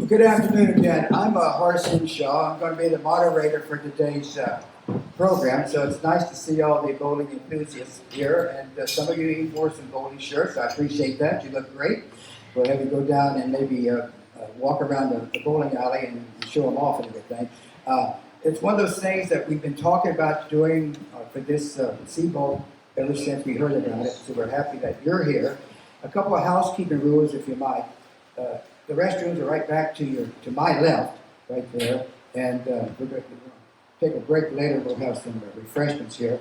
Good afternoon again. I'm Horace Shaw. I'm going to be the moderator for today's program. So it's nice to see all the bowling enthusiasts here, and some of you even wore some bowling shirts. I appreciate that. You look great. We'll have you go down and maybe walk around the bowling alley and show them off and everything. It's one of those things that we've been talking about doing for this Seabowl ever since we heard about it. So we're happy that you're here. A couple of housekeeping rules, if you might. The restrooms are right back to my left, right there. And we're going to take a break later. We'll have some refreshments here.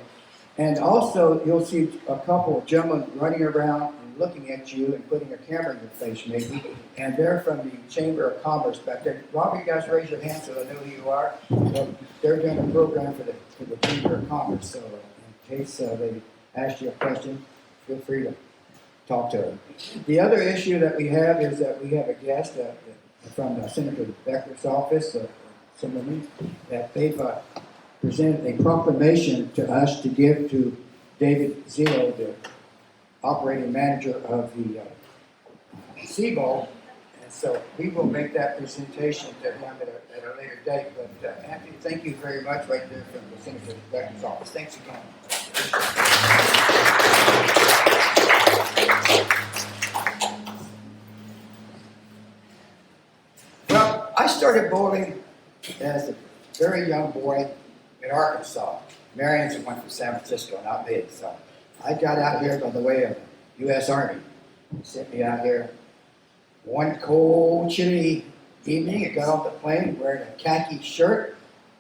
And also, you'll see a couple of gentlemen running around and looking at you and putting a camera in your face, maybe. And they're from the Chamber of Commerce back there. Rob, you guys raise your hands so I know who you are. Well, they're doing a program for the Chamber of Commerce. So in case they ask you a question, feel free to talk to them. The other issue that we have is that we have a guest from Senator Becker's office, someone that they've presented a proclamation to us to give to David Zillow, the operating manager of the Seabowl. And so we will make that presentation to him at a later date. But Anthony, thank you very much right there from the Senator Becker's office. Thanks again. Well, I started bowling as a very young boy in Arkansas. Marion's the one from San Francisco, not me. So I got out here by the way of the U.S. Army. They sent me out here one cold, chilly evening. I got off the plane wearing a khaki shirt.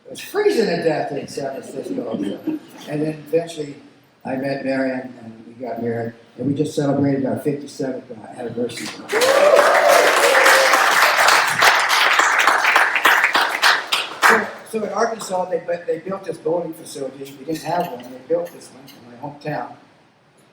It was freezing to death in San Francisco. And then eventually I met Marion and we got married. And we just celebrated our 57th anniversary. So in Arkansas, they built this bowling facility. We didn't have one. They built this one in my hometown.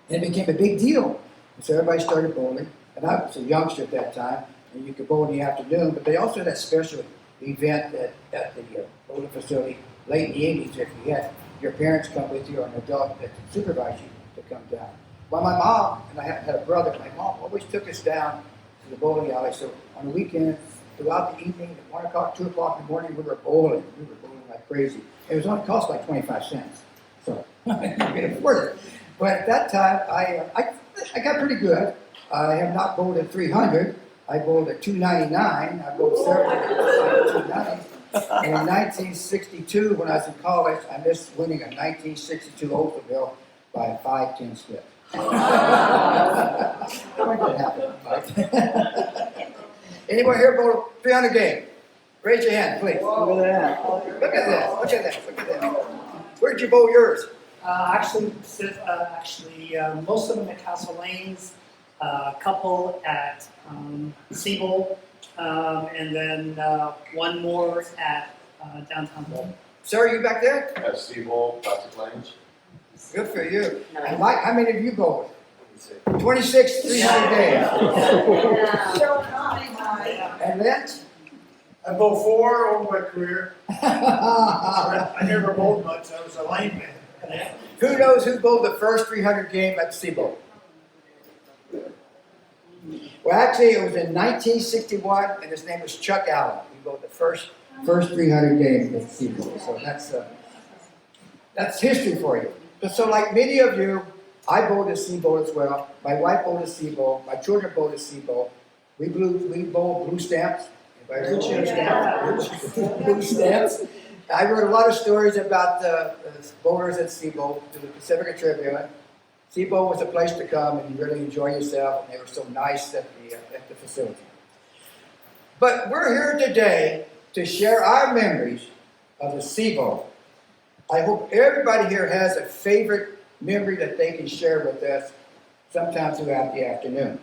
And it became a big deal. And so everybody started bowling. And I was a youngster at that time. And you could bowl in the afternoon. But they also had that special event at the bowling facility late in the evenings. If you had your parents come with you or an adult that could supervise you to come down. Well, my mom, and I had a brother, my mom always took us down to the bowling alley. So on the weekends, throughout the evening, at 1 o'clock, 2 o'clock in the morning, we were bowling. We were bowling like crazy. It was only cost like 25 cents. So I could afford it. But at that time, I got pretty good. I have not bowled at 300. I bowled at 299. I bowled several at 290. And in 1962, when I was in college, I missed winning a 1962 Oakville by a 5-10 split. How did that happen? Anyone here bowl 300 game? Raise your hand, please. Look at that. Look at this. Look at that. Look at that. Where'd you bowl yours? Actually, most of them at Castle Lanes, a couple at Seabowl, and then one more at downtown Bowl. Sir, are you back there? At Seabowl, Pacifical Historical. Good for you. And Mike, how many of you bowled? 26 300 games. And then? I bowled 4 over my career. I never bowled much. I was a lineman. Who knows who bowled the first 300 game at Seabowl? Well, actually, it was in 1961, and his name was Chuck Allen. He bowled the first 300 games at Seabowl. So that's history for you. So like many of you, I bowled at Seabowl as well. My wife bowled at Seabowl. My children bowled at Seabowl. We bowled blue stamps. Anybody know blue stamps? I wrote a lot of stories about the bowlers at Seabowl to the Pacific Tribune. Seabowl was a place to come and you really enjoy yourself, and they were so nice at the facility. But we're here today to share our memories of the Seabowl. I hope everybody here has a favorite memory that they can share with us sometime throughout the afternoon.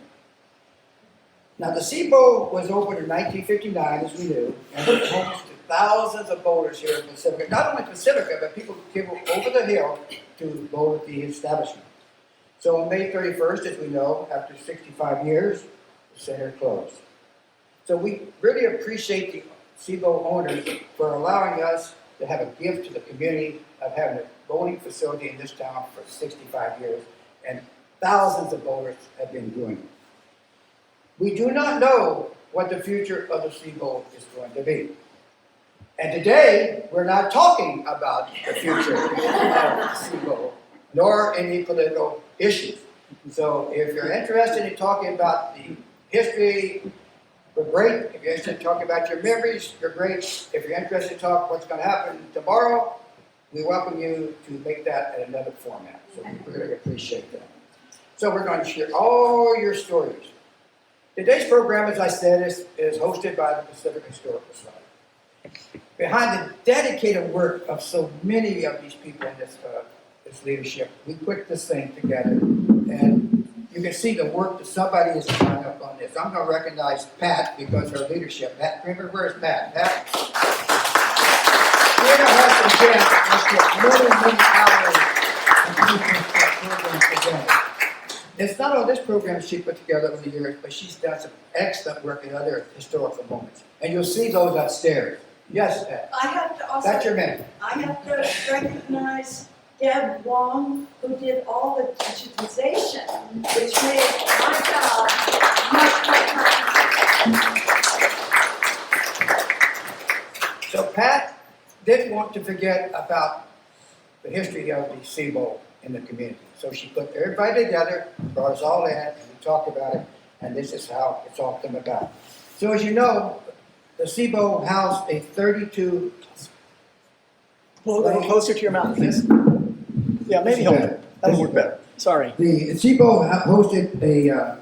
Now, the Seabowl was opened in 1959, as we knew, and it was home to thousands of bowlers here in Pacifica. Not only Pacifica, but people came over the hill to bowl at the establishment. So on May 31st, as we know, after 65 years, the center closed. So we really appreciate the Seabowl owners for allowing us to have a gift to the community of having a bowling facility in this town for 65 years, and thousands of bowlers have been doing it. We do not know what the future of the SIBO is going to be. And today, we're not talking about the future of the SIBO, nor any political issues. So if you're interested in talking about the history, we're great. If you're interested in talking about your memories, you're great. If you're interested in talking what's going to happen tomorrow, we welcome you to make that in another format. So we really appreciate that. So we're going to share all your stories. Today's program, as I said, is hosted by the Pacific Historical Society. Behind the dedicated work of so many of these people in this leadership, we put this thing together, and you can see the work that somebody is done up on this. I'm going to recognize Pat because her leadership. Pat Kramer, where's Pat? Pat? We're going to have some many hours of putting this program together. It's not all this program she put together over the years, but she's done some excellent work in other historical moments. And you'll see those upstairs. Yes, Pat. I have to also. That's your minute. I have to recognize Deb Wong, who did all the digitization, which made my job much more. So Pat didn't want to forget about the history of the SIBO in the community. So she put everybody together, brought us all in, and we talked about it, and this is how it's all come about. So as you know, the SIBO housed a 32... Pull it a little closer to your mouth, please. Yeah, maybe hold it. That'll work better. Sorry. The SIBO hosted a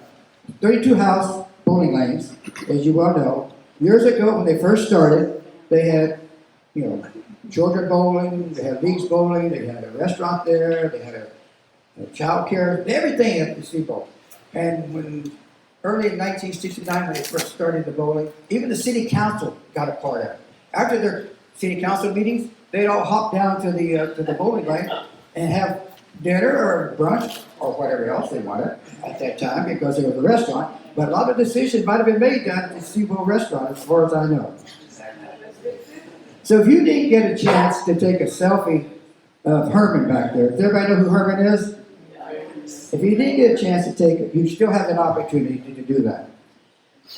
32-house bowling lanes, as you well know. Years ago, when they first started, they had, children bowling, they had leagues bowling, they had a restaurant there, they had a child care, everything at the SIBO. And when early in 1969, when they first started the bowling, even the city council got a part of it. After their city council meetings, they'd all hop down to the bowling lane and have dinner or brunch or whatever else they wanted at that time because it was a restaurant. But a lot of decisions might have been made down at the SIBO restaurant, as far as I know. So if you didn't get a chance to take a selfie of Herman back there, does everybody know who Herman is? If you didn't get a chance to take it, you still have an opportunity to do that.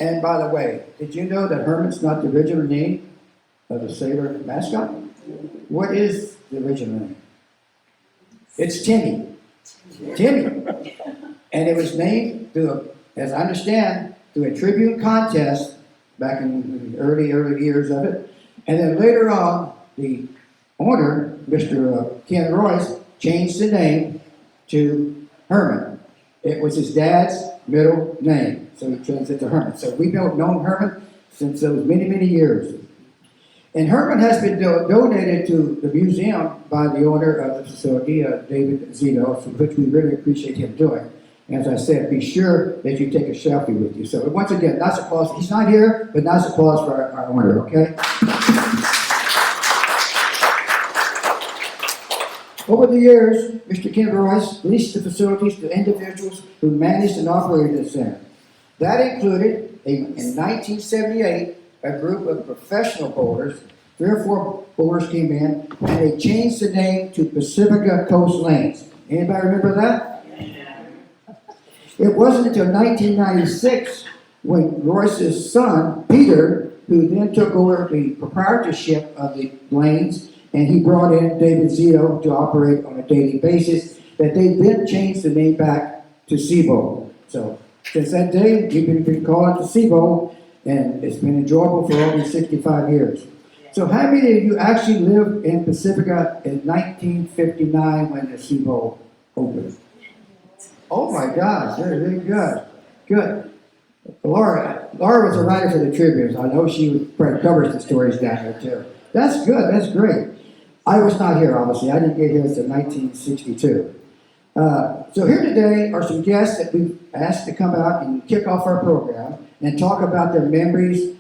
And by the way, did you know that Herman's not the original name of the Sailor mascot? What is the original name? It's Timmy. Timmy. And it was named, as I understand, through a tribute contest back in the early years of it. And then later on, the owner, Mr. Ken Royce, changed the name to Herman. It was his dad's middle name, so he changed it to Herman. So we've known Herman since those many, many years. And Herman has been donated to the museum by the owner of the facility, David Zito, which we really appreciate him doing. As I said, be sure that you take a selfie with you. So once again, nice applause. He's not here, but nice applause for our owner, okay? Over the years, Mr. Ken Royce leased the facilities to individuals who managed and operated the center. That included, in 1978, a group of professional bowlers. 3 or 4 bowlers came in, and they changed the name to Pacifica Coast Lanes. Anybody remember that? It wasn't until 1996 when Royce's son, Peter, who then took over the proprietorship of the lanes, and he brought in David Zito to operate on a daily basis, that they then changed the name back to SIBO. So since that day, we've been calling it the SIBO, and it's been enjoyable for over 65 years. So how many of you actually lived in Pacifica in 1959 when the SIBO opened? Oh my gosh, very good. Good. Laura was a writer for the Tribune. I know she covers the stories down here too. That's good, that's great. I was not here, obviously. I didn't get here until 1962. So here today are some guests that we've asked to come out and kick off our program and talk about their memories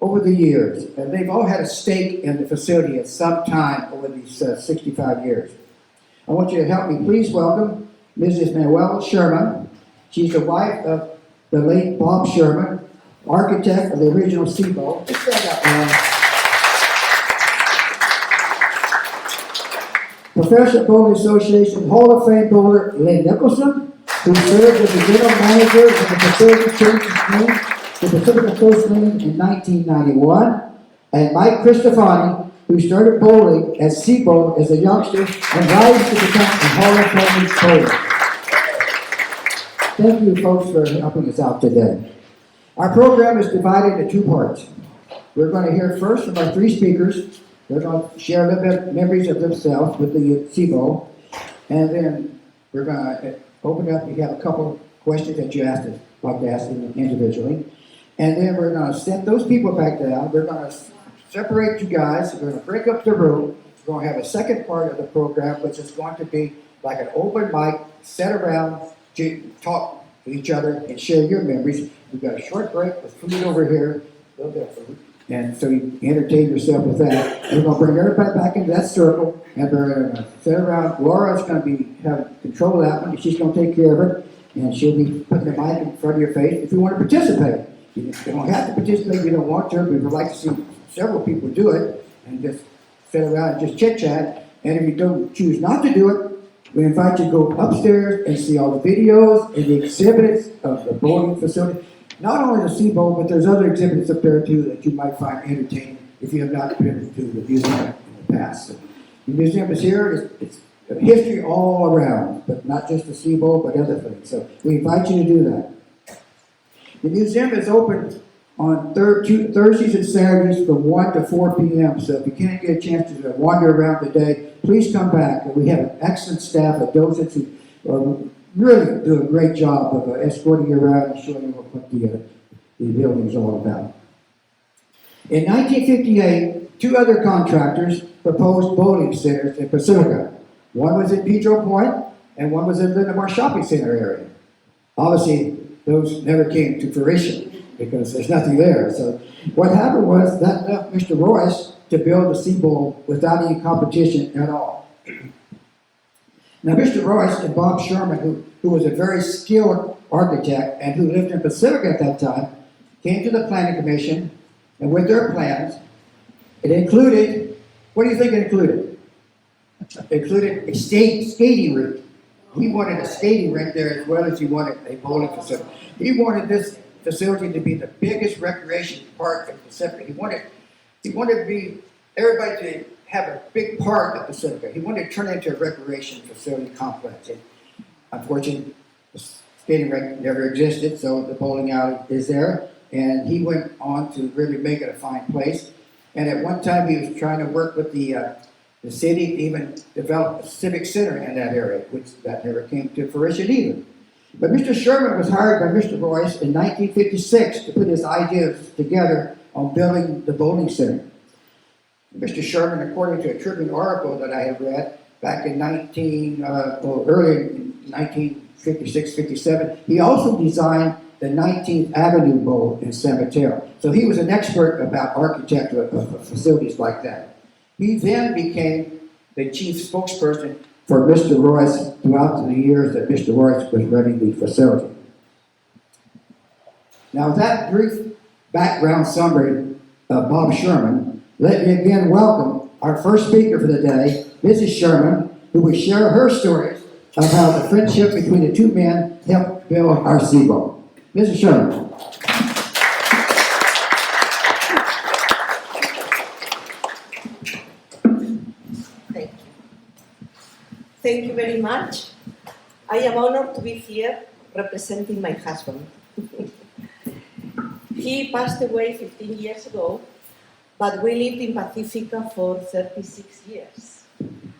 over the years. And they've all had a stake in the facility at some time over these 65 years. I want you to help me please welcome Mrs. Manuel Sherman. She's the wife of the late Bob Sherman, architect of the original SIBO. Let's stand up, Professional Bowling Association Hall of Fame bowler Lynn Nicholson. who served as the general manager of the Pacific Coast Lanes in 1991, and Mike Cristofani, who started bowling at Seabowl as a youngster and rise to become a Hall of Fame bowler. Thank you, folks, for helping us out today. Our program is divided into two parts. We're going to hear first from our three speakers. They're going to share a little bit memories of themselves with the Seabowl, and then we're going to open up. You have a couple questions that you like to ask them individually, and then we're going to set those people back down. We're going to separate you guys. We're going to break up the room. We're going to have a second part of the program, which is going to be like an open mic, sit around, talk to each other, and share your memories. We've got a short break with food over here, a little bit of food, and so you entertain yourself with that. And we're going to bring everybody back into that circle, and we're going to sit around. Laura's going to have control of that one. She's going to take care of it, and she'll be putting the mic in front of your face if you want to participate. You don't have to participate if you don't want to. We would like to see several people do it, and just sit around and just chit-chat. And if you don't choose not to do it, we invite you to go upstairs and see all the videos and the exhibits of the bowling facility. Not only the Sea Bowl, but there's other exhibits up there too that you might find entertaining if you have not been to the museum in the past. So the museum is here. It's history all around, but not just the Sea Bowl, but other things. So we invite you to do that. The museum is open on Thursdays and Saturdays from 1 to 4 p.m. So if you can't get a chance to wander around today, please come back. We have an excellent staff of docents who really do a great job of escorting you around and showing you what the building is all about. In 1958, two other contractors proposed bowling centers in Pacifica. One was at Pedro Point, and one was in the Lindenmar Shopping Center area. Obviously, those never came to fruition because there's nothing there. So what happened was that left Mr. Royce to build the Sea Bowl without any competition at all. Now, Mr. Royce and Bob Sherman, who was a very skilled architect and who lived in Pacifica at that time, came to the Planning Commission, and with their plans, it included, what do you think it included? It included a skating rink. He wanted a skating rink there as well as he wanted a bowling facility. He wanted this facility to be the biggest recreation park in Pacifica. He wanted everybody to have a big park at Pacifica. He wanted to turn it into a recreation facility complex. And unfortunately, the skating rink never existed, so the bowling alley is there. And he went on to really make it a fine place. And at one time, he was trying to work with the city to even develop a civic center in that area, which that never came to fruition either. But Mr. Sherman was hired by Mr. Royce in 1956 to put his ideas together on building the bowling center. Mr. Sherman, according to a Tribune article that I have read back in early in 1956-57, he also designed the 19th Avenue Bowl in San Mateo. So he was an expert about architecture of facilities like that. He then became the chief spokesperson for Mr. Royce throughout the years that Mr. Royce was running the facility. Now, with that brief background summary of Bob Sherman, let me again welcome our first speaker for the day, Mrs. Sherman, who will share her stories of how the friendship between the two men helped build our Sea Bowl. Mrs. Sherman. Thank you. Thank you very much. I am honored to be here representing my husband. He passed away 15 years ago, but we lived in Pacifica for 36 years.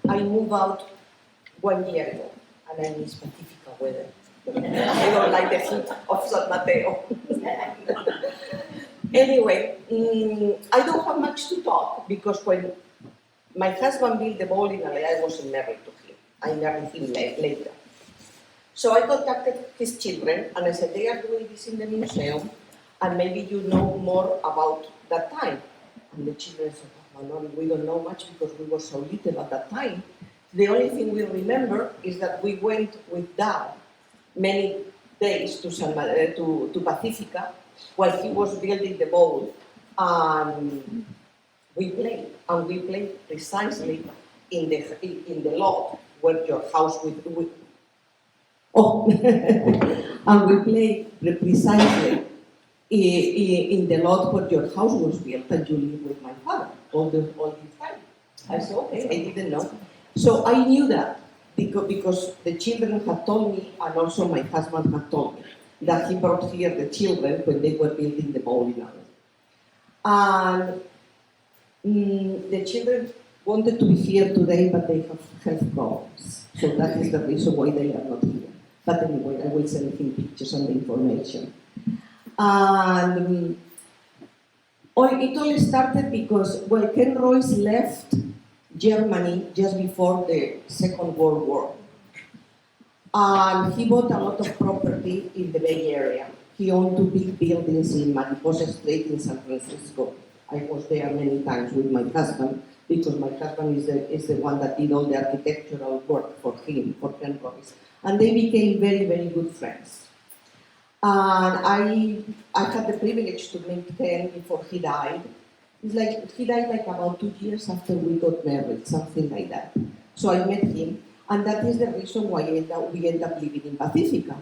I moved out 1 year ago, and I miss Pacifica weather. I don't like the heat of San Mateo. Anyway, I don't have much to talk because when my husband built the bowling alley, I wasn't married to him. I married him later. So I contacted his children and I said, they are doing this in the museum and maybe you know more about that time. And the children said, oh, no, we don't know much because we were so little at that time. The only thing we remember is that we went with Dad many days to Pacifica while he was building the bowl. And we played precisely in the lot where your house Oh, and we played precisely in the lot where your house was built, and you live with my father all this time. I said, okay, I didn't know. So I knew that because the children had told me, and also my husband had told me, that he brought here the children when they were building the bowling alley. And the children wanted to be here today, but they have health problems. So that is the reason why they are not here. But anyway, I will send him pictures and the information. And it all started because, well, Ken Royce left Germany just before the Second World War. And he bought a lot of property in the Bay Area. He owned 2 big buildings in Mariposa Street in San Francisco. I was there many times with my husband, because my husband is the one that did all the architectural work for him, for Ken Royce. And they became very, very good friends. And I had the privilege to meet Ken before he died. It's like he died like about 2 years after we got married, something like that. So I met him, and that is the reason why we end up living in Pacifica.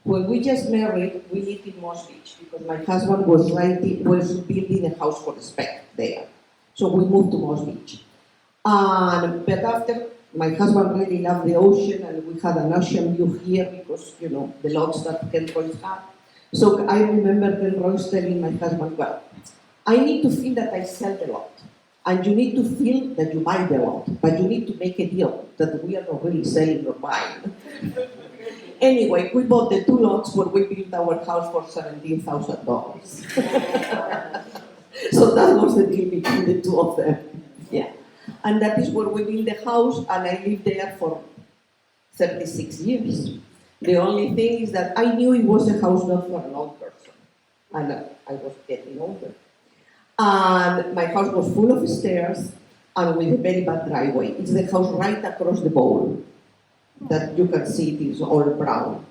When we just married, we lived in Moss Beach because my husband was building a house for Sept there. So we moved to Moss Beach. But after, my husband really loved the ocean, and we had an ocean view here because, you know, the lots that Ken Royce had. So I remember Ken Royce telling my husband, well, I need to feel that I sell the lot, and you need to feel that you buy the lot, but you need to make a deal that we are not really selling or buying. Anyway, we bought the 2 lots where we built our house for $17,000. So that was the deal between the 2 of them. Yeah. And that is where we built the house, and I lived there for 36 years. The only thing is that I knew it was a house not for an old person, and I was getting older. And my house was full of stairs and with a very bad driveway. It's the house right across the bowl that you can see it is all brown.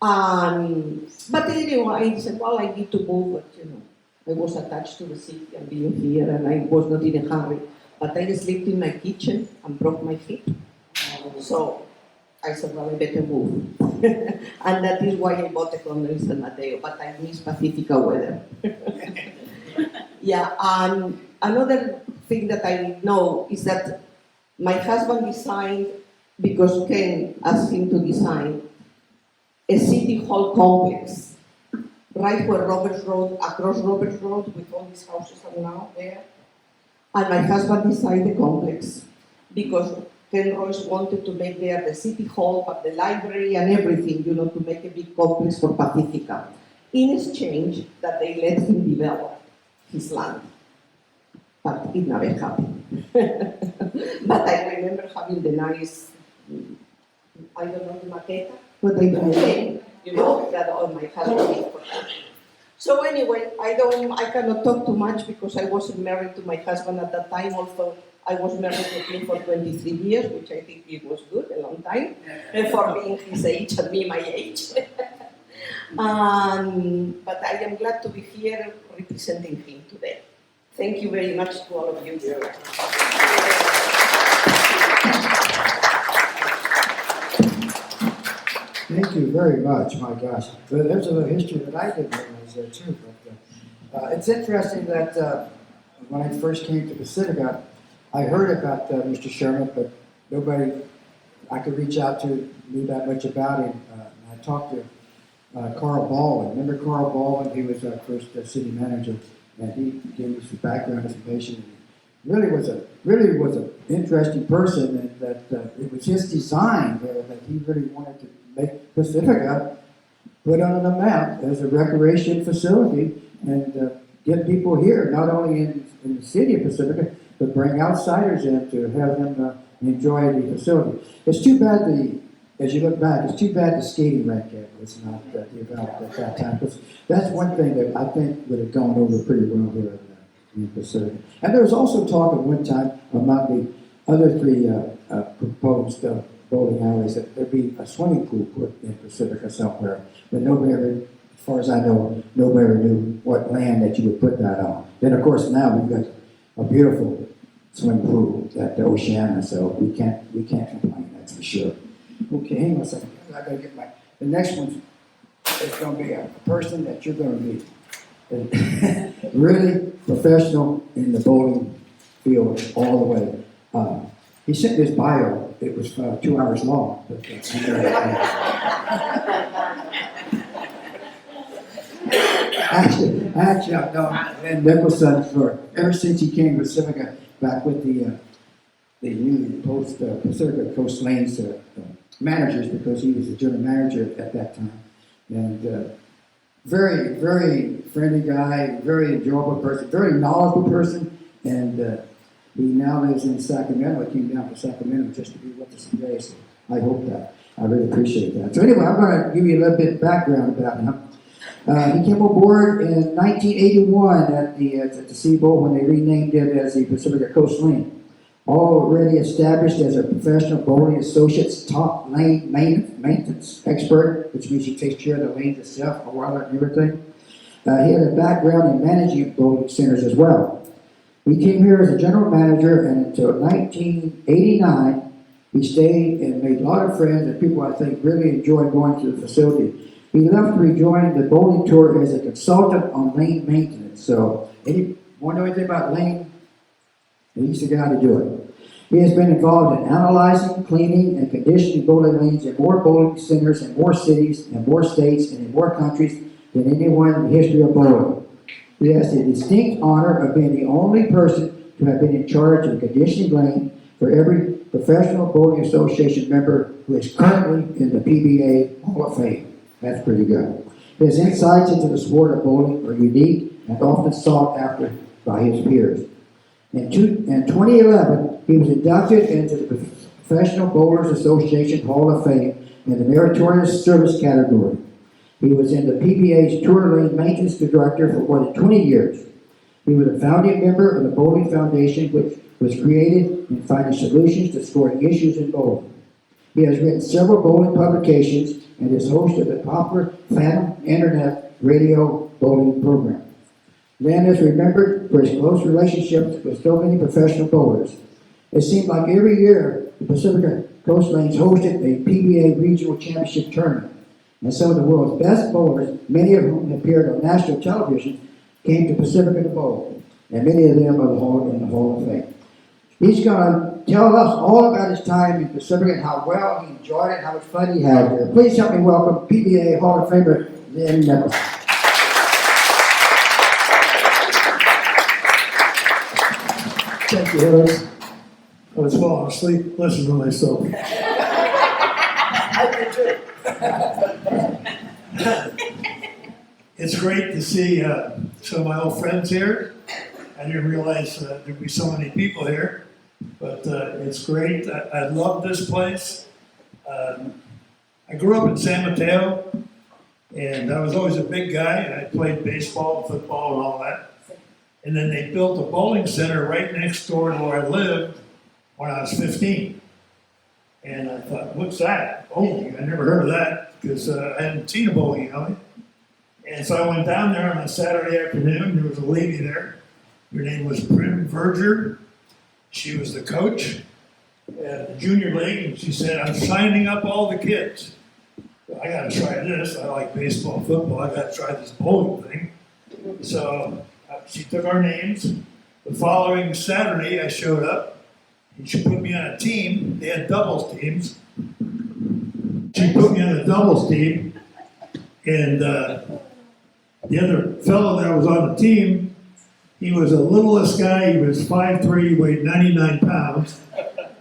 But anyway, I said, well, I need to move, but you know, I was attached to the city and being here, and I was not in a hurry. But I slept in my kitchen and broke my hip. So I said, well, I better move. And that is why I bought a condo in San Mateo, but I miss Pacifica weather. Yeah, and another thing that I know is that my husband designed, because Ken asked him to design, a city hall complex, right where Roberts Road, across Roberts Road, with all these houses are now there. And my husband designed the complex, because Ken Royce wanted to make there the city hall, but the library and everything, you know, to make a big complex for Pacifica. In exchange, that they let him develop his land. But it never happened. But I remember having the nice, I don't know, the maqueta, what they do, you know, that all my husband did for that. So anyway, I cannot talk too much because I wasn't married to my husband at that time. Also, I was married to him for 23 years, which I think it was good, a long time, for being his age and me my age. But I am glad to be here representing him today. Thank you very much to all of you. Thank you very much, my gosh. There's a little history that I didn't realize there too. But it's interesting that when I first came to Pacifica, I heard about Mr. Sherman, but nobody I could reach out to knew that much about him. I talked to Carl Baldwin. Remember Carl Baldwin? He was our first city manager, and he gave me some background information. Really was an interesting person, and that it was his design there that he really wanted to make Pacifica put on the map as a recreation facility and get people here, not only in the city of Pacifica, but bring outsiders in to have them enjoy the facility. It's too bad as you look back, it's too bad the skating rink was not developed at that time, because that's one thing that I think would have gone over pretty well here in Pacifica. And there was also talk at one time about the other 3 proposed bowling alleys, that there'd be a swimming pool put in Pacifica somewhere, but nobody, as far as I know, nobody knew what land that you would put that on. Then of course now we've got a beautiful swimming pool at the Oceana, so we can't complain, that's for sure. Okay, hang on a second. I gotta get the next one's, it's gonna be a person that you're gonna meet. Really professional in the bowling field all the way. He sent his bio, it was 2 hours long. But, actually, I've known Lynn Nicholson for, ever since he came to Pacifica, back with the new Pacific Coast Lanes managers, because he was the general manager at that time. And very, very friendly guy, very enjoyable person, very knowledgeable person, and he now lives in Sacramento. He came down from Sacramento just to be with us today, so I hope that. I really appreciate that. So anyway, I'm going to give you a little bit of background about him. He came aboard in 1981 at the Sea Bowl when they renamed it as the Pacific Coast Lane. Already established as a professional bowling associate's top lane maintenance expert, which means he takes care of the lanes itself, oil and everything. He had a background in managing bowling centers as well. He came here as a general manager, and until 1989, he stayed and made a lot of friends, and people I think really enjoyed going to the facility. He left to rejoin the bowling tour as a consultant on lane maintenance. So, want to know anything about lane? He's the guy to do it. He has been involved in analyzing, cleaning, and conditioning bowling lanes in more bowling centers in more cities, in more states, and in more countries than anyone in the history of bowling. He has the distinct honor of being the only person to have been in charge of the conditioning lane for every professional bowling association member who is currently in the PBA Hall of Fame. That's pretty good. His insights into the sport of bowling are unique and often sought after by his peers. In 2011, he was inducted into the Professional Bowlers Association Hall of Fame in the Meritorious Service category. He was in the PBA's Tour Lane Maintenance Director for more than 20 years. He was a founding member of the Bowling Foundation, which was created in finding solutions to scoring issues in bowling. He has written several bowling publications and is host of the popular Phantom Internet radio bowling program. Lynn is remembered for his close relationships with so many professional bowlers. It seemed like every year the Pacific Coast Lanes hosted a PBA Regional Championship tournament. And some of the world's best bowlers, many of whom appeared on national television, came to Pacifica to bowl. And many of them are in the Hall of Fame. He's going to tell us all about his time in Pacifica and how well he enjoyed it and how much fun he had here. Please help me welcome PBA Hall of Famer Lynn Nicholson. Thank you, Harris. I was falling asleep listening to myself. It's great to see some of my old friends here. I didn't realize there'd be so many people here, but it's great. I love this place. I grew up in San Mateo, and I was always a big guy, and I played baseball, football, and all that. And then they built a bowling center right next door to where I lived when I was 15. And I thought, what's that? Bowling? I never heard of that because I hadn't seen a bowling alley. And so I went down there on a Saturday afternoon. There was a lady there. Her name was Prim Verger. She was the coach at the junior league, and she said, I'm signing up all the kids. I got to try this. I like baseball, football. I got to try this bowling thing. So she took our names. The following Saturday, I showed up, and she put me on a team. They had doubles teams. She put me on a doubles team, and the other fellow that was on the team, he was the littlest guy. He was 5'3", weighed 99 pounds,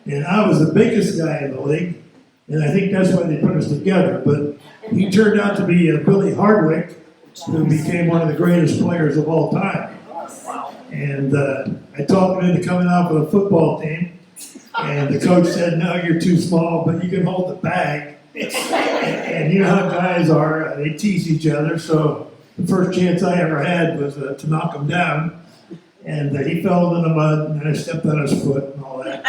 and I was the biggest guy in the league, and I think that's why they put us together. But he turned out to be Billy Hardwick, who became one of the greatest players of all time. And I talked him into coming out for the football team, and the coach said, no, you're too small, but you can hold the bag. And you know how guys are, they tease each other, so the first chance I ever had was to knock him down, and he fell in the mud, and I stepped on his foot and all that.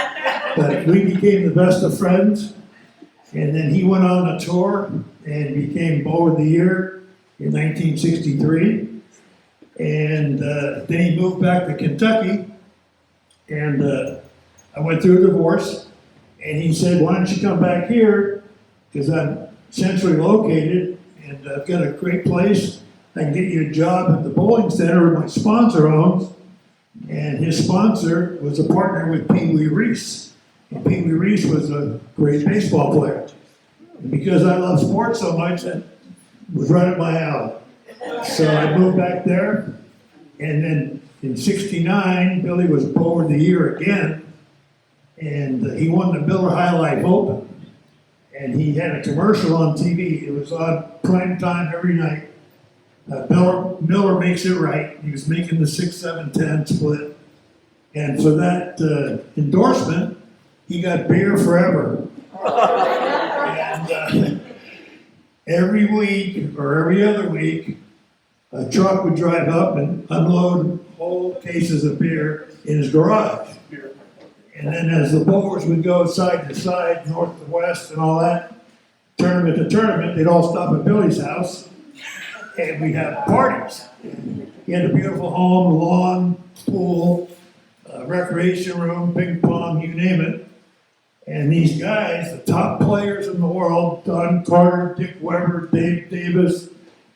But we became the best of friends, and then he went on a tour and became Bowler of the Year in 1963. And then he moved back to Kentucky, and I went through a divorce, and he said, why don't you come back here, because I'm centrally located, and I've got a great place. I can get you a job at the bowling center my sponsor owns, and his sponsor was a partner with Pee Wee Reese. And Pee Wee Reese was a great baseball player. And because I love sports so much, that was right up my alley. So I moved back there, and then in '69, Billy was Bowler of the Year again, and he won the Miller High Life Open. And he had a commercial on TV. It was on prime time every night. Miller makes it right. He was making the 6-7-10 split. And for that endorsement, he got beer forever. And every week or every other week, a truck would drive up and unload whole cases of beer in his garage. And then as the bowlers would go side to side, north to west and all that, tournament to tournament, they'd all stop at Billy's house and we'd have parties. He had a beautiful home, lawn, pool, recreation room, ping pong, you name it. And these guys, the top players in the world, Don Carter, Dick Weber, Dave Davis,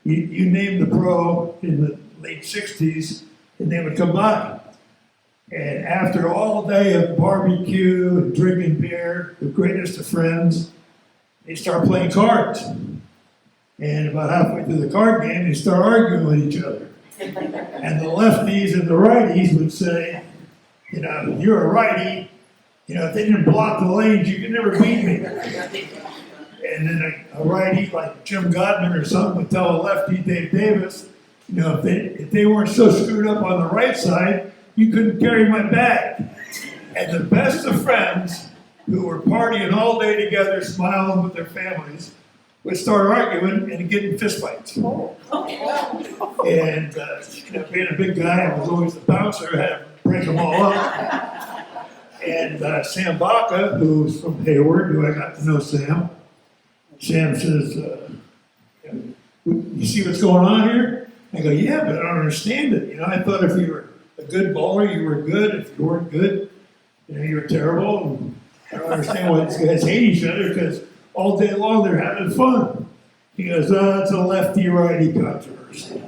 you name the pro in the late 60s, and they would come by. And after all day of barbecue and drinking beer, the greatest of friends, they start playing cards. And about halfway through the card game, they start arguing with each other. And the lefties and the righties would say, you know, you're a righty, you know, if they didn't block the lanes, you could never beat me. And then a righty like Jim Godman or something would tell a lefty, Dave Davis, you know, if they weren't so screwed up on the right side, you couldn't carry my bag. And the best of friends who were partying all day together, smiling with their families, would start arguing and get in fistfights. And you know, being a big guy, I was always the bouncer, I had to break them all up. And Sam Baca, who's from Hayward, who I got to know Sam says, you see what's going on here? I go, yeah, but I don't understand it. You know, I thought if you were a good bowler, you were good. If you weren't good, you know, you were terrible. And I don't understand why these guys hate each other, because all day long they're having fun. He goes, oh, it's a lefty-righty controversy.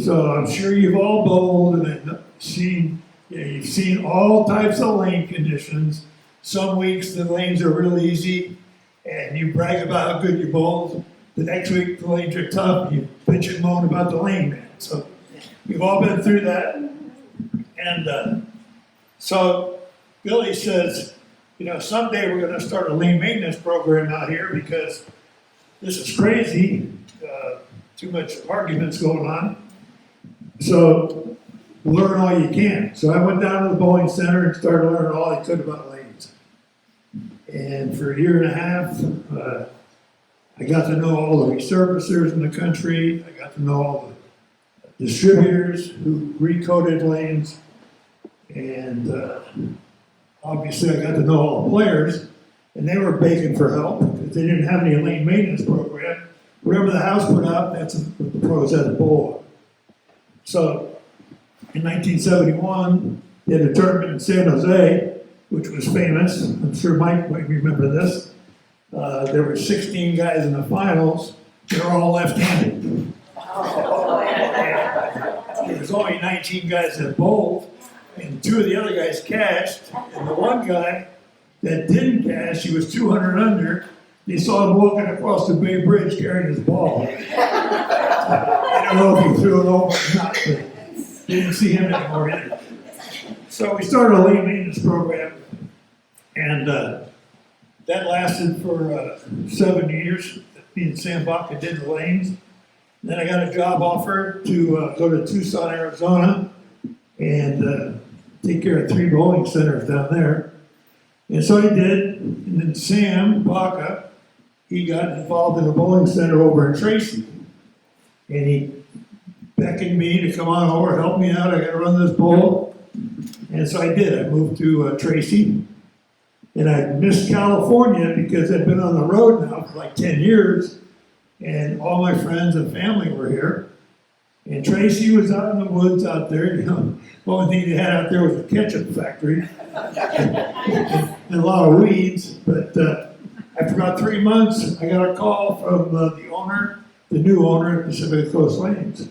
So I'm sure you've all bowled and seen, you know, you've seen all types of lane conditions. Some weeks the lanes are real easy, and you brag about how good you bowled. The next week the lanes are tough, and you bitch and moan about the lane man. So we've all been through that. And so Billy says, you know, someday we're going to start a lane maintenance program out here because this is crazy. Too much arguments going on. So learn all you can. So I went down to the bowling center and started learning all I could about lanes. And for a year and a half, I got to know all the resurfacers in the country. I got to know all the distributors who recoded lanes. And obviously I got to know all the players, and they were begging for help because they didn't have any lane maintenance program. Whatever the house put out, that's what the pros had to bowl on. So in 1971, they had a tournament in San Jose, which was famous. I'm sure Mike might remember this. There were 16 guys in the finals. They were all left-handed. There was only 19 guys that bowled, and 2 of the other guys cashed. And the one guy that didn't cash, he was 200 under. They saw him walking across the Bay Bridge carrying his ball. I don't know if he threw it over or not, but they didn't see him anymore either. So we started a lane maintenance program, and that lasted for 7 years. Me and Sam Baca did the lanes. Then I got a job offer to go to Tucson, Arizona, and take care of 3 bowling centers down there. And so he did. And then Sam Baca, he got involved in a bowling center over in Tracy. And he beckoned me to come on over, help me out. I got to run this bowl. And so I did. I moved to Tracy. And I missed California because I'd been on the road now for like 10 years. And all my friends and family were here. And Tracy was out in the woods out there. You know, the only thing they had out there was a ketchup factory and a lot of weeds. But After about 3 months, I got a call from the new owner at Pacific Coast Lanes.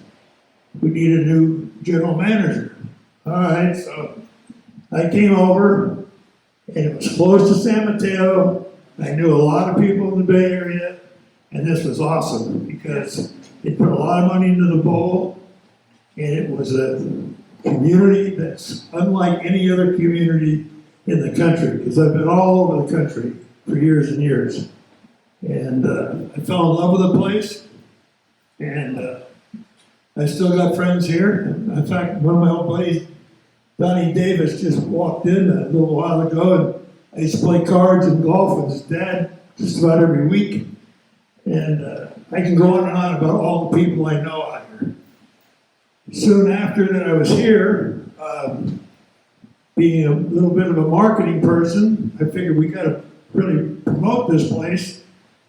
We need a new general manager. All right, so I came over, and it was close to San Mateo. I knew a lot of people in the Bay Area, and this was awesome because they put a lot of money into the bowl, and it was a community that's unlike any other community in the country, because I've been all over the country for years and years. And I fell in love with the place, and I still got friends here. In fact, one of my old buddies, Donnie Davis, just walked in a little while ago, and I used to play cards and golf with his dad just about every week. And I can go on and on about all the people I know out here. Soon after that I was here, being a little bit of a marketing person, I figured we got to really promote this place.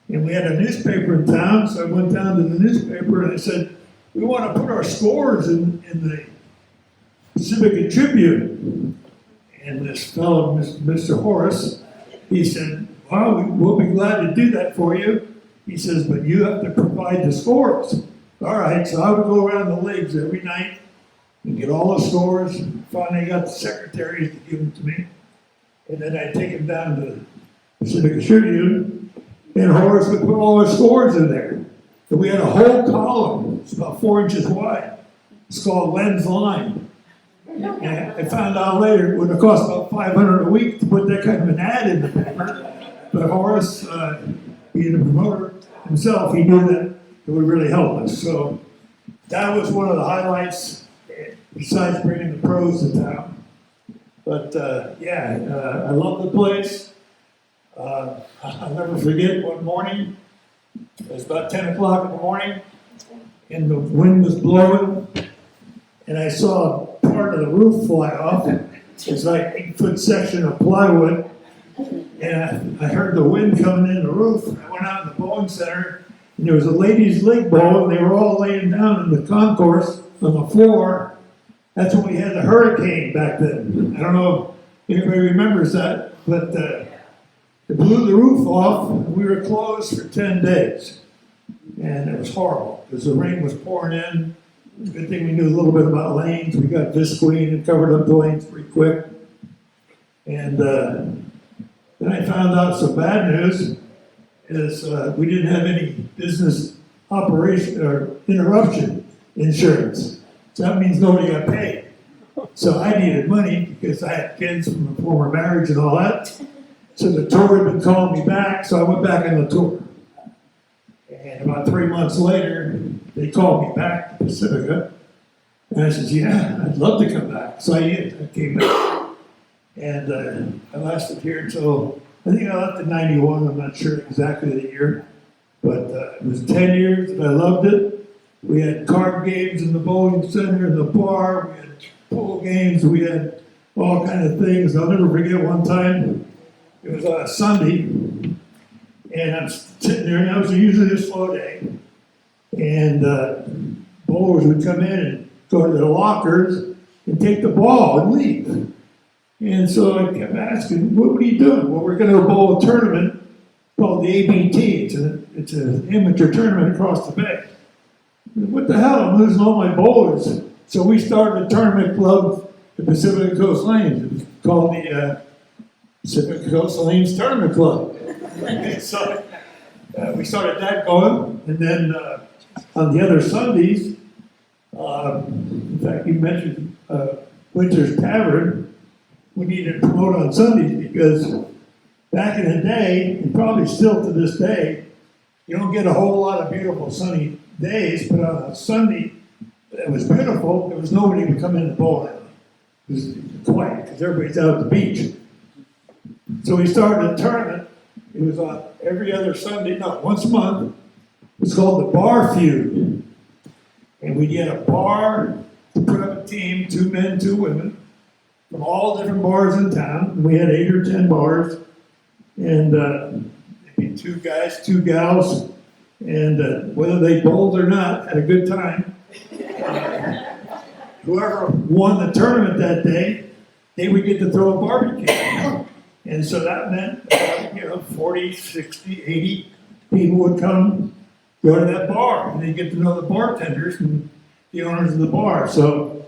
And we had a newspaper in town, so I went down to the newspaper and I said, we want to put our scores in the Pacific Tribune. And this fellow, Mr. Horace, he said, well, we'll be glad to do that for you. He says, but you have to provide the scores. All right, so I would go around the leagues every night and get all the scores. Finally got the secretaries to give them to me. And then I'd take them down to the Pacific Tribune, and Horace would put all our scores in there. And we had a whole column, it's about 4 inches wide. It's called Lens Line. And I found out later it would have cost about $500 a week to put that kind of an ad in the paper. But Horace, being a promoter himself, he knew that it would really help us. So that was one of the highlights, besides bringing the pros to town. But I love the place. I'll never forget one morning, it was about 10 o'clock in the morning, and the wind was blowing, and I saw part of the roof fly off. It's like an 8-foot section of plywood, and I heard the wind coming in the roof. I went out in the bowling center, and there was a ladies' league bowl, and they were all laying down in the concourse on the floor. That's when we had the hurricane back then. I don't know if anybody remembers that, but it blew the roof off, and we were closed for 10 days. And it was horrible, because the rain was pouring in. Good thing we knew a little bit about lanes. We got visqueen and covered up the lanes pretty quick. And then I found out some bad news is we didn't have any business operation or interruption insurance. So that means nobody got paid. So I needed money because I had kids from a former marriage and all that. So the tour had been calling me back, so I went back on the tour. And about 3 months later, they called me back to Pacifica. And I said, yeah, I'd love to come back. So I did. I came back. And I lasted here until, I think I left in 91. I'm not sure exactly the year. But it was 10 years and I loved it. We had card games in the bowling center, in the bar. We had pool games. We had all kinds of things. I'll never forget one time. It was on a Sunday, and I'm sitting there, and that was usually a slow day. And bowlers would come in and go to their lockers and take the ball and leave. And so I kept asking, what are you doing? Well, we're going to bowl a tournament called the ABT. It's an amateur tournament across the bay. What the hell? I'm losing all my bowlers. So we started a tournament club, the Pacific Coast Lanes. It was called the Pacific Coast Lanes Tournament Club. So we started that going, and then on the other Sundays, in fact, you mentioned Winter's Tavern, we needed to promote on Sundays because back in the day, and probably still to this day, you don't get a whole lot of beautiful sunny days, but on a Sunday, it was beautiful, there was nobody would come in the bowl alley. It was quiet because everybody's out at the beach. So we started a tournament. It was on every other Sunday, no, once a month. It's called the Bar Feud. And we get a bar to put up a team, 2 men, 2 women, from all different bars in town. And we had 8 or 10 bars. And it'd be 2 guys, 2 gals. And whether they bowled or not, had a good time. Whoever won the tournament that day, they would get to throw a barbecue. And so that meant, 40, 60, 80 people would come, go to that bar, and they get to know the bartenders and the owners of the bar. So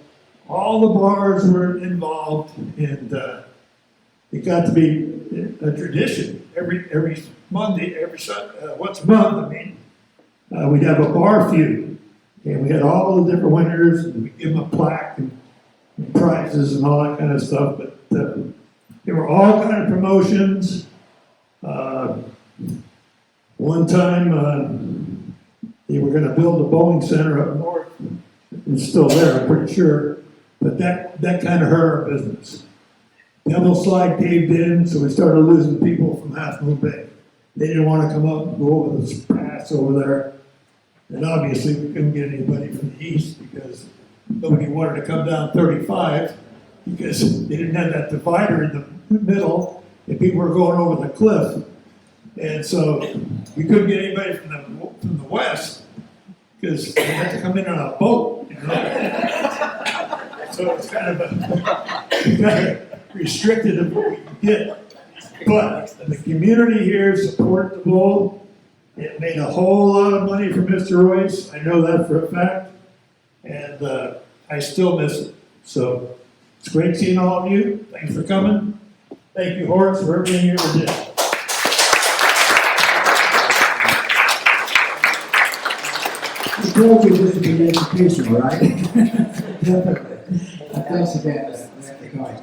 all the bars were involved, and it got to be a tradition. Every Monday, once a month, we'd have a bar feud, and we had all the different winners, and we'd give them a plaque and prizes and all that kind of stuff. But there were all kind of promotions. One time, they were going to build a bowling center up north. It's still there, I'm pretty sure. But that kind of hurt our business. Devil Slide caved in, so we started losing people from Half Moon Bay. They didn't want to come up and go over this pass over there. And obviously, we couldn't get anybody from the east because nobody wanted to come down 35 because they didn't have that divider in the middle and people were going over the cliff. And so we couldn't get anybody from the west because they had to come in on a boat, So it's kind of restricted of what we could get. But the community here supported the bowl. It made a whole lot of money for Mr. Royce. I know that for a fact. And I still miss it. So it's great seeing all of you. Thanks for coming. Thank you, Horace, for everything you ever did. I told you this would be educational, right? Definitely. Thanks again, Mr. Coyne.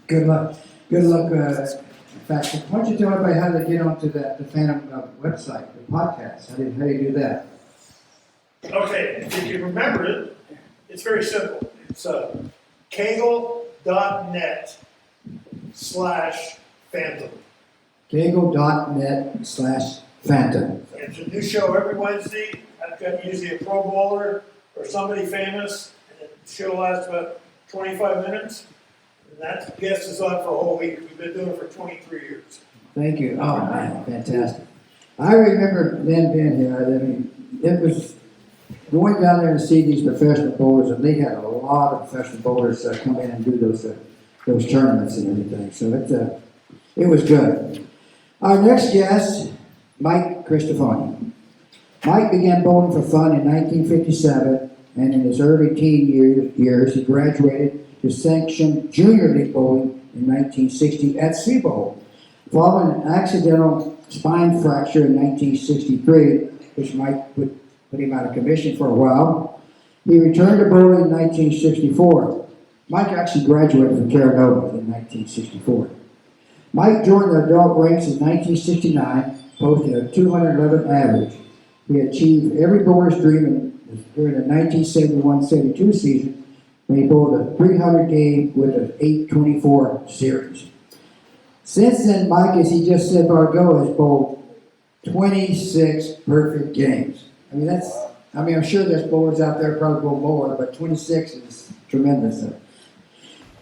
Good luck. Good luck. In fact, why don't you tell everybody how to get onto the Phantom website, the podcast? How do you do that? Okay, if you remember it, it's very simple. It's kegel.net/Phantom. Kegel.net/Phantom. It's a new show every Wednesday. I've got usually a pro bowler or somebody famous, and the show lasts about 25 minutes. And that guest is on for a whole week. We've been doing it for 23 years. Thank you. Oh, man, fantastic. I remember then being here. I mean, it was going down there and see these professional bowlers, and they had a lot of professional bowlers come in and do those tournaments and everything. So it was good. Our next guest, Mike Cristofani. Mike began bowling for fun in 1957, and in his early teen years, he graduated to sanctioned junior league bowling in 1960 at Seabowl. Following an accidental spine fracture in 1963, which Mike put him out of commission for a while, he returned to bowling in 1964. Mike actually graduated from Terranova in 1964. Mike joined the adult ranks in 1969, posting a 211 average. He achieved every bowler's dream during the 1971-72 season when he bowled a 300 game with an 824 series. Since then, Mike, as he just said, has bowled 26 perfect games. I'm sure there's bowlers out there probably bowl more, but 26 is tremendous.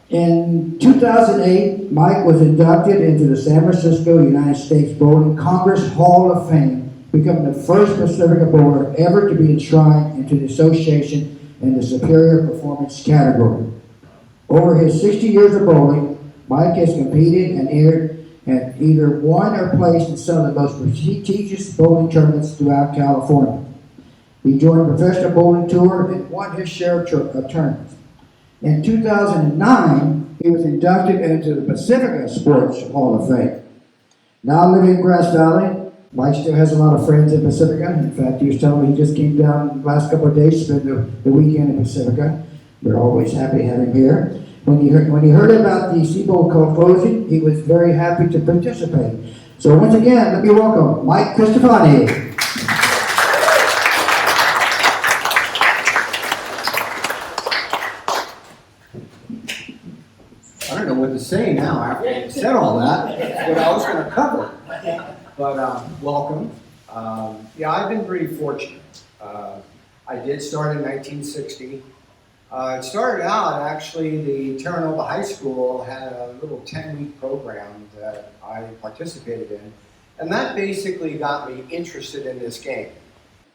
In 2008, Mike was inducted into the San Francisco United States Bowling Congress Hall of Fame, becoming the first Pacifica bowler ever to be enshrined into the association in the Superior Performance category. Over his 60 years of bowling, Mike has competed and either won or placed in some of the most prestigious bowling tournaments throughout California. He joined the Professional Bowling Tour and won his share of tournaments. In 2009, he was inducted into the Pacifica Sports Hall of Fame. Now living in Grass Valley, Mike still has a lot of friends in Pacifica. In fact, he was telling me he just came down the last couple of days to spend the weekend in Pacifica. We're always happy to have him here. When he heard about the Seabowl closing, he was very happy to participate. So once again, let me welcome Mike Cristofani. I don't know what to say now after you said all that, what I was going to cover. But welcome. I've been pretty fortunate. I did start in 1960. It started out, actually, the Terranova High School had a little 10-week program that I participated in, and that basically got me interested in this game.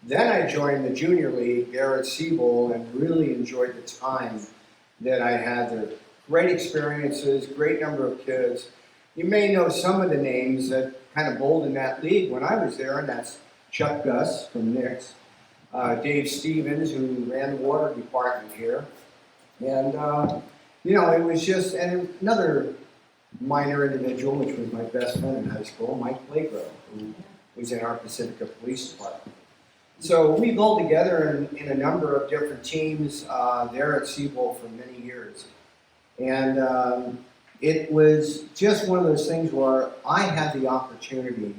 Then I joined the junior league there at Seabowl and really enjoyed the time that I had there. Great experiences, great number of kids. you may know some of the names that kind of bowled in that league when I was there, and that's Chuck Gus from Knicks, Dave Stevens, who ran the water department here, and it was just, and another minor individual, which was my best friend in high school, Mike Blagro, who was in our Pacifica Police Department. So we bowled together in a number of different teams there at Seabold for many years. And it was just one of those things where I had the opportunity,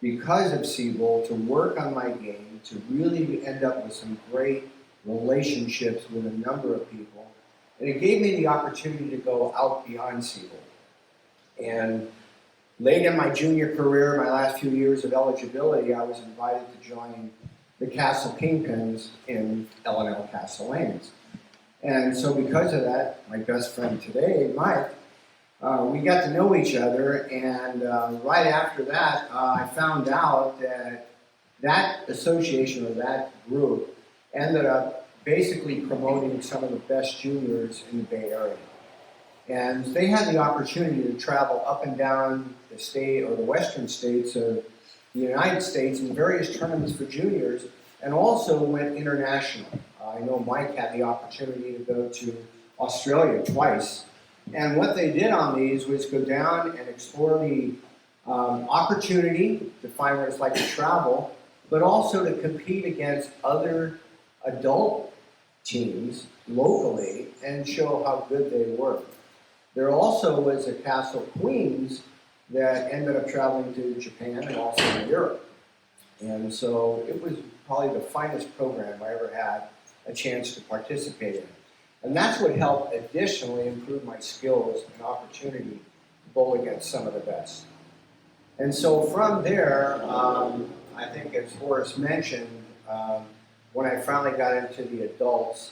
because of Seabold, to work on my game, to really end up with some great relationships with a number of people. And it gave me the opportunity to go out beyond Seabold. And late in my junior career, my last few years of eligibility, I was invited to join the Castle Kingpins in L&L Castle Lanes. And so because of that, my best friend today, Mike, we got to know each other, and right after that, I found out that that association or that group ended up basically promoting some of the best juniors in the Bay Area. And they had the opportunity to travel up and down the state or the western states of the United States in various tournaments for juniors, and also went international. I know Mike had the opportunity to go to Australia twice. And what they did on these was go down and explore the opportunity to find what it's like to travel, but also to compete against other adult teams locally and show how good they were. There also was a Castle Queens that ended up traveling to Japan and also to Europe. And so it was probably the finest program I ever had a chance to participate in. And that's what helped additionally improve my skills and opportunity to bowl against some of the best. And so from there, I think as Horace mentioned, when I finally got into the adults,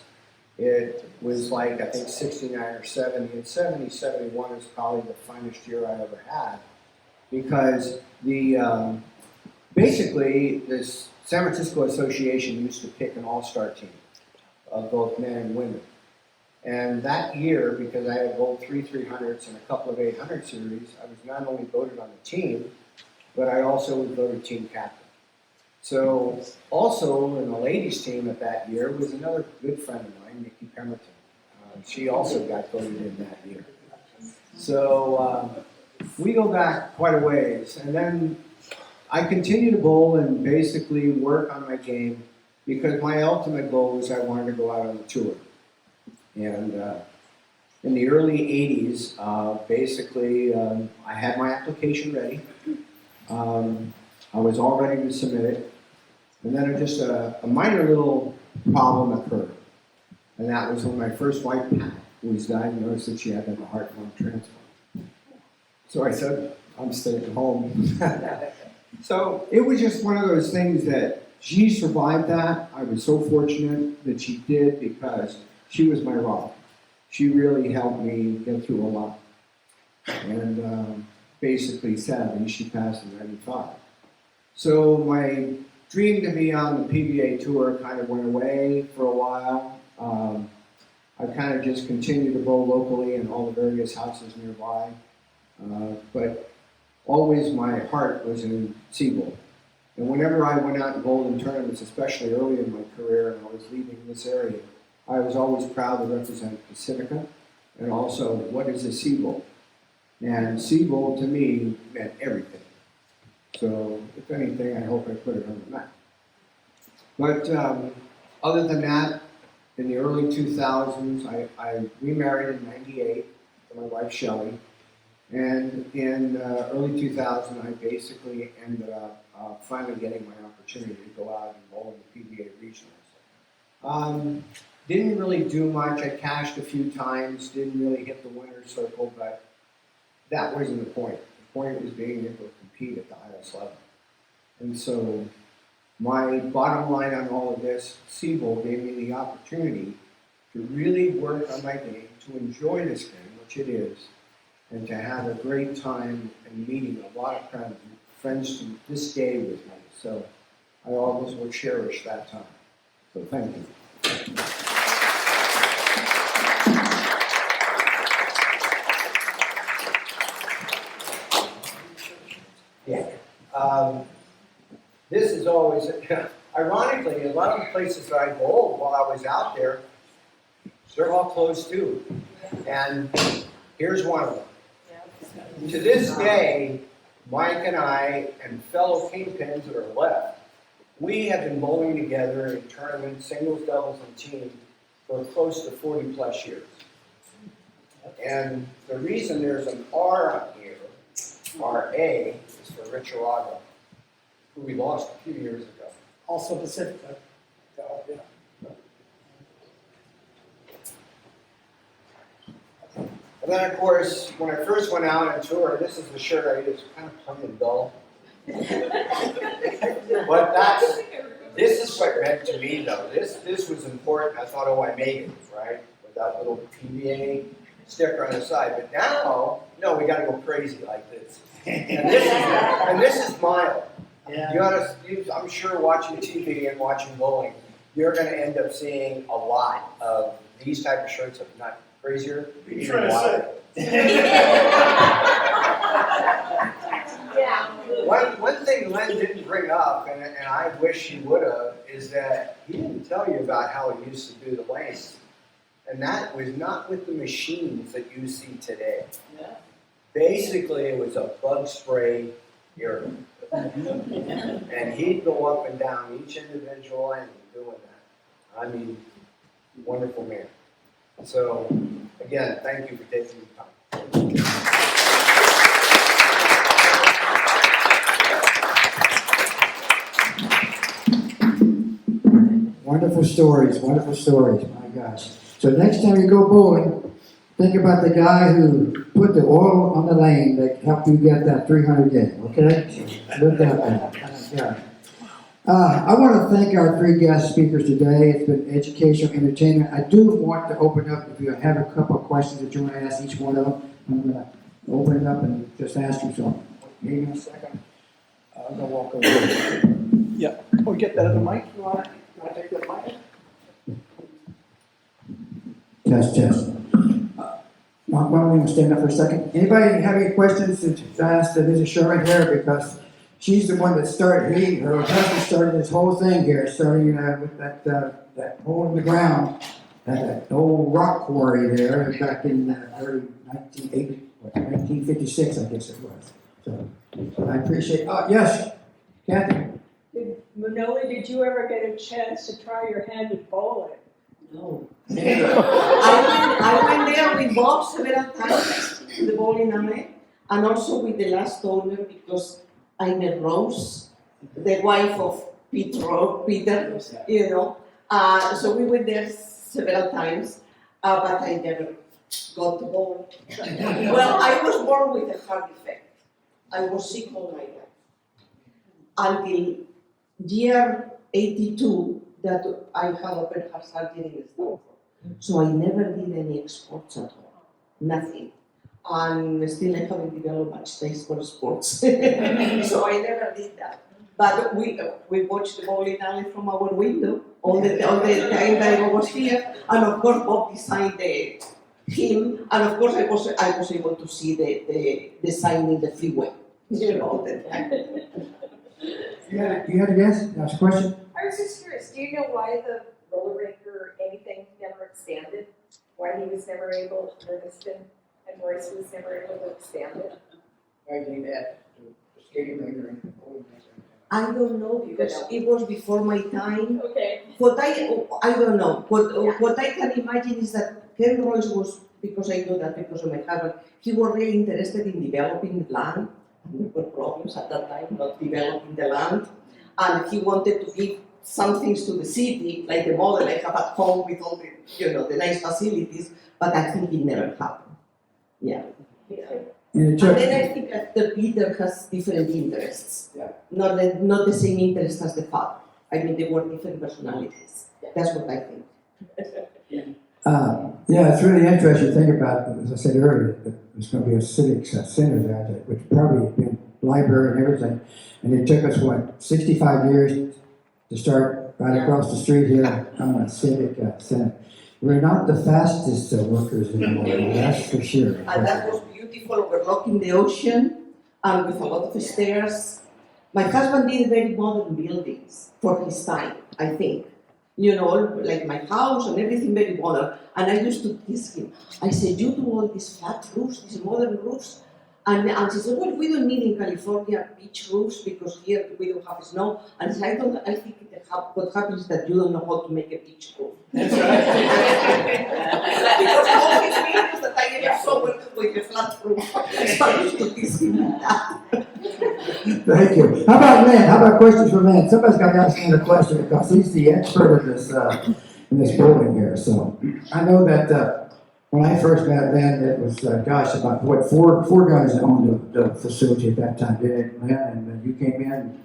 it was like, I think 69 or 70, and 70, 71 is probably the finest year I ever had, because basically this San Francisco Association used to pick an all-star team of both men and women. And that year, because I had bowled 3 300s and a couple of 800 series, I was not only voted on the team, but I also was voted team captain. So also in the ladies team at that year was another good friend of mine, Nikki Pemberton. She also got voted in that year. So we go back quite a ways. And then I continued to bowl and basically work on my game, because my ultimate goal was I wanted to go out on the tour. And in the early 80s, basically, I had my application ready. I was all ready to submit it. And then just a minor little problem occurred. And that was when my first wife, Pat, was diagnosed that she had a heart lung transplant. So I said, I'm staying home. So it was just one of those things that she survived that. I was so fortunate that she did, because she was my rock. She really helped me get through a lot. And basically, sadly, she passed in '95. So my dream to be on the PBA tour kind of went away for a while. I kind of just continued to bowl locally in all the various houses nearby. But always my heart was in Seabold. And whenever I went out and bowled in tournaments, especially early in my career, and I was leaving this area, I was always proud to represent Pacifica, and also what is a Seabold. And Seabold to me meant everything. So if anything, I hope I put it on the map. But other than that, in the early 2000s, I remarried in '98 to my wife Shelley. And in early 2000, I basically ended up finally getting my opportunity to go out and bowl in the PBA regionals. Didn't really do much. I cashed a few times, didn't really hit the winner's circle, but that wasn't the point. The point was being able to compete at the highest level. And so my bottom line on all of this, Seabold gave me the opportunity to really work on my game, to enjoy this game, which it is, and to have a great time and meeting a lot of friends to this day with me. So I always will cherish that time. So thank you. is always, ironically, a lot of the places that I bowled while I was out there, they're all closed too. And here's one of them. To this day, Mike and I and fellow kingpins that are left, we have been bowling together in tournaments, singles, doubles, and team for close to 40 plus years. And the reason there's an R up here, RA, is for Richarago, who we lost a few years ago. Also Pacifica. And then, of course, when I first went out on tour, this is the shirt I used, kind of plain and dull. But this is what meant to me, though. This was important. I thought, oh, I made it, right? With that little PVA sticker on the side. But now, no, we got to go crazy like this. And this is mild. Yeah. I'm sure watching TV and watching bowling, you're going to end up seeing a lot of these type of shirts, if not crazier. What are you trying to say? Yeah. One thing Len didn't bring up, and I wish he would have, is that he didn't tell you about how he used to do the lanes. And that was not with the machines that you see today. Yeah. Basically, it was a bug spray era. And he'd go up and down each individual lane doing that. I mean, wonderful man. So, again, thank you for taking the time. Wonderful stories, my gosh. So next time you go bowling, think about the guy who put the oil on the lane that helped you get that 300 game, okay? Live that way. Yeah. I want to thank our three guest speakers today. It's been educational, entertainment. I do want to open up, if you have a couple of questions that you want to ask each one of them, I'm going to open it up and just ask you something. Give me a second. I'm going to walk over. Yeah. Can we get that other mic? You want to take that mic? Test. Mark, why don't we stand up for a second? Anybody have any questions to ask Mrs. Sherman here? Because she's the one that started, her husband started this whole thing here, starting with that hole in the ground, that old rock quarry there back in early 1956, I guess it was. So I appreciate, yes, Kathy? Manoli, did you ever get a chance to try your hand at bowling? No. I went there with Bob several times to the bowling alley, and also with the last owner because I met Rose, the wife of Peter, you know. So we went there several times, but I never got to bowl. Well, I was born with a heart defect. I was sick all my life. Until year 82, that I had open heart surgery in Stanford. So I never did any sports at all, nothing. And still I haven't developed much taste for sports. So I never did that. But we watched the bowling alley from our window all the time that I was here. And of course Bob designed him, and of course I was able to see the sign in the freeway. You know, the time. You had a guess? Ask a question? I was just curious, do you know why the roller rink or anything never expanded? Why he was never able, Ernest and Royce was never able to expand it? I need that. Skating rink or anything. I don't know because it was before my time. Okay. What I don't know. What I can imagine is that Ken Royce was, because I know that because of my husband, he was really interested in developing land. There were problems at that time not developing the land, and he wanted to give some things to the city, like the model I have at home with all the the nice facilities. But I think it never happened. Yeah. And then I think that Peter has different interests. Yeah. Not the same interest as the father. I mean, they were different personalities. That's what I think. Yeah, it's really interesting to think about, as I said earlier, that there's going to be a civic center there, which probably be a library and everything. And it took us, 65 years to start right across the street here on a civic center. We're not the fastest workers in the world, that's for sure. And that was beautiful, overlooking the ocean, and with a lot of stairs. My husband did very modern buildings for his time, I think. You know, like my house and everything very modern. And I used to tease him. I said, you do all these flat roofs, these modern roofs? And he said, well, we don't need in California beach roofs because here we don't have snow. And I said, I think what happens is that you don't know how to make a beach roof. Because all his videos that I ever saw with a flat roof. So I used to tease him with that. Thank you. How about Lynn? How about questions for Lynn? Somebody's got to ask Lynn a question because he's the expert in this building here. So I know that when I first met Lynn, it was, about four guys that owned the facility at that time, didn't it, Lynn? And then you came in and